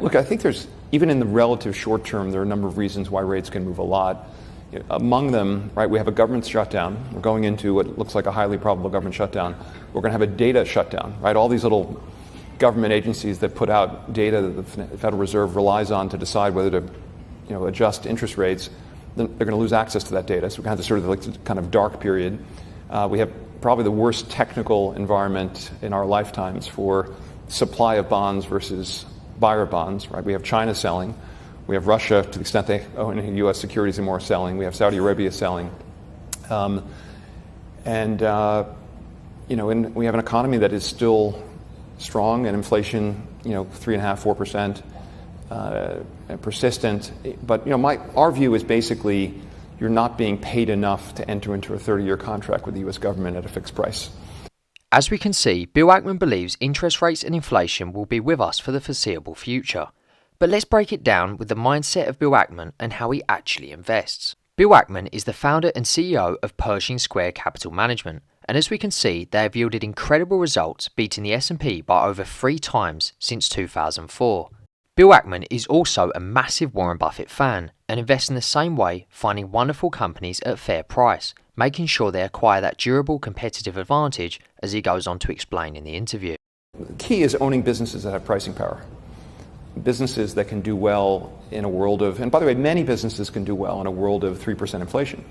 Look, I think there's, even in the relative short term, there are a number of reasons why rates can move a lot. Among them, right, we have a government shutdown. We're going into what looks like a highly probable government shutdown. We're going to have a data shutdown, right? All these little government agencies that put out data that the Federal Reserve relies on to decide whether to, adjust interest rates, they're going to lose access to that data. So we're going to have this sort of like kind of dark period. We have probably the worst technical environment in our lifetimes for supply of bonds versus buyer bonds, right? We have China selling. We have Russia, to the extent they own U.S. securities and more, selling. We have Saudi Arabia selling. And we have an economy that is still strong and inflation, 3.5%, 4%, persistent. But, our view is basically you're not being paid enough to enter into a 30-year contract with the U.S. government at a fixed price. As we can see, Bill Ackman believes interest rates and inflation will be with us for the foreseeable future. But let's break it down with the mindset of Bill Ackman and how he actually invests. Bill Ackman is the founder and CEO of Pershing Square Capital Management, and as we can see, they have yielded incredible results, beating the S&P by over 3 times since 2004. Bill Ackman is also a massive Warren Buffett fan and invests in the same way, finding wonderful companies at a fair price, making sure they acquire that durable competitive advantage, as he goes on to explain in the interview. The key is owning businesses that have pricing power. Businesses that can do well in a world of, and by the way, many businesses can do well in a world of 3% inflation.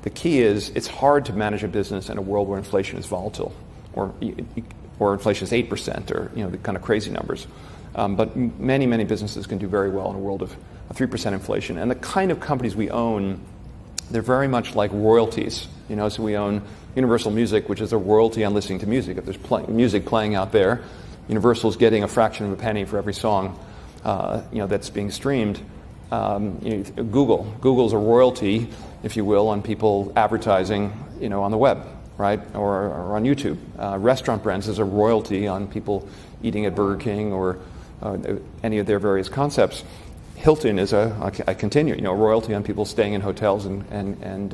The key is it's hard to manage a business in a world where inflation is volatile, or inflation is 8%, or the kind of crazy numbers. But many businesses can do very well in a world of 3% inflation. And the kind of companies we own, they're very much like royalties. So we own Universal Music, which is a royalty on listening to music. If there's music playing out there, Universal's getting a fraction of a penny for every song that's being streamed. Google's a royalty, if you will, on people advertising, on the web, right, or on YouTube. Restaurant Brands is a royalty on people eating at Burger King or any of their various concepts. Hilton is a royalty on people staying in hotels and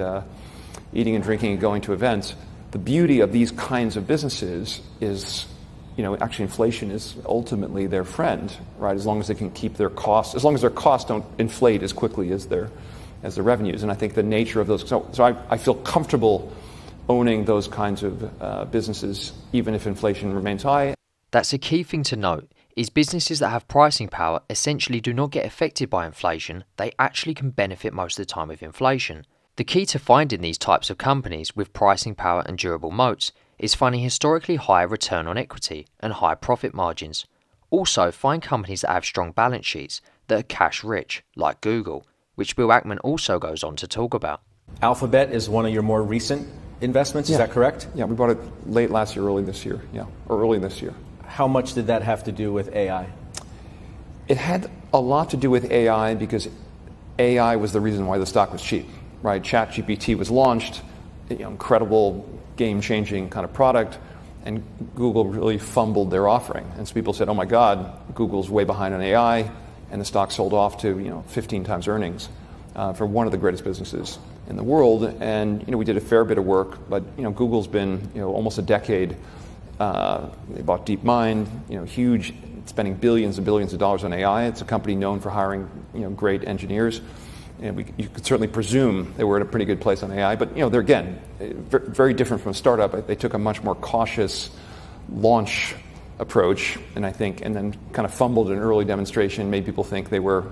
eating and drinking and going to events. The beauty of these kinds of businesses is, actually inflation is ultimately their friend, right? As long as they can keep their costs, as long as their costs don't inflate as quickly as their revenues. And I think the nature of those, so I feel comfortable owning those kinds of businesses, even if inflation remains high. That's a key thing to note, is businesses that have pricing power essentially do not get affected by inflation. They actually can benefit most of the time with inflation. The key to finding these types of companies with pricing power and durable moats is finding historically high return on equity and high profit margins. Also, find companies that have strong balance sheets that are cash rich, like Google, which Bill Ackman also goes on to talk about. Alphabet is one of your more recent investments, is that correct? Yeah, we bought it late last year, early this year. How much did that have to do with AI? It had a lot to do with AI because AI was the reason why the stock was cheap, right? ChatGPT was launched, incredible game-changing kind of product, and Google really fumbled their offering. And so people said, oh my God, Google's way behind on AI, and the stock sold off to 15 times earnings for one of the greatest businesses in the world. And we did a fair bit of work, but Google's been almost a decade. They bought DeepMind, huge, spending billions and billions of dollars on AI. It's a company known for hiring great engineers. And you could certainly presume they were at a pretty good place on AI, but they're again very different from a startup. They took a much more cautious launch approach, and then kind of fumbled an early demonstration, made people think they were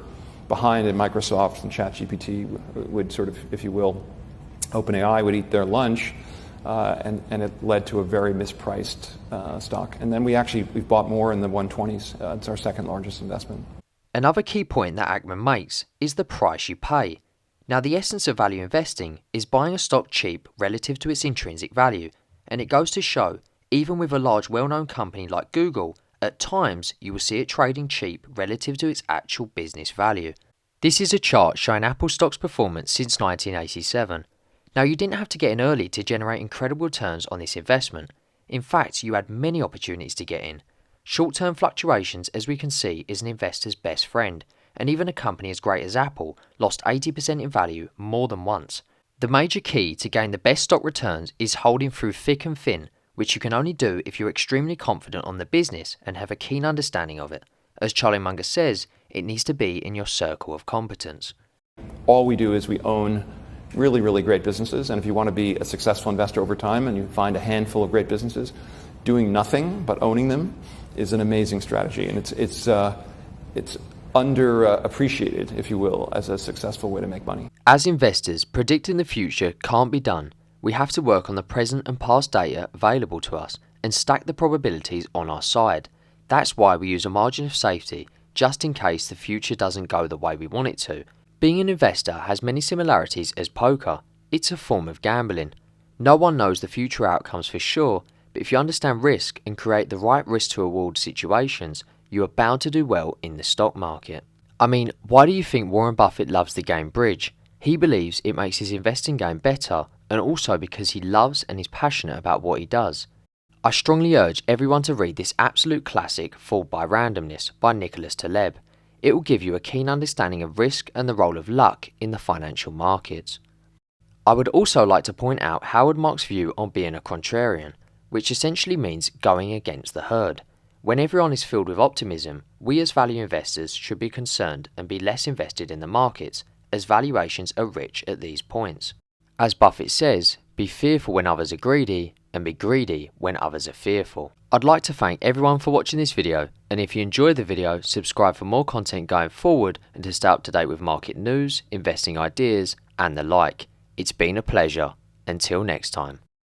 behind, and Microsoft and ChatGPT would sort of, if you will, OpenAI would eat their lunch, and it led to a very mispriced stock. And then we've bought more in the 120s. It's our second largest investment. Another key point that Ackman makes is the price you pay. Now, the essence of value investing is buying a stock cheap relative to its intrinsic value, and it goes to show, even with a large well-known company like Google, at times you will see it trading cheap relative to its actual business value. This is a chart showing Apple stock's performance since 1987. Now, you didn't have to get in early to generate incredible returns on this investment. In fact, you had many opportunities to get in. Short-term fluctuations, as we can see, is an investor's best friend, and even a company as great as Apple lost 80% in value more than once. The major key to gain the best stock returns is holding through thick and thin, which you can only do if you're extremely confident on the business and have a keen understanding of it. As Charlie Munger says, it needs to be in your circle of competence. All we do is we own really, really great businesses, and if you want to be a successful investor over time and you find a handful of great businesses, doing nothing but owning them is an amazing strategy, and it's underappreciated, if you will, as a successful way to make money. As investors, predicting the future can't be done. We have to work on the present and past data available to us and stack the probabilities on our side. That's why we use a margin of safety, just in case the future doesn't go the way we want it to. Being an investor has many similarities as poker. It's a form of gambling. No one knows the future outcomes for sure, but if you understand risk and create the right risk to reward situations, you are bound to do well in the stock market. I mean, why do you think Warren Buffett loves the game bridge? He believes it makes his investing game better, and also because he loves and is passionate about what he does. I strongly urge everyone to read this absolute classic, Fooled by Randomness by Nicholas Taleb. It will give you a keen understanding of risk and the role of luck in the financial markets. I would also like to point out Howard Marks' view on being a contrarian, which essentially means going against the herd. When everyone is filled with optimism, we as value investors should be concerned and be less invested in the markets, as valuations are rich at these points. As Buffett says, be fearful when others are greedy, and be greedy when others are fearful. I'd like to thank everyone for watching this video, and if you enjoyed the video, subscribe for more content going forward and to stay up to date with market news, investing ideas, and the like. It's been a pleasure. Until next time.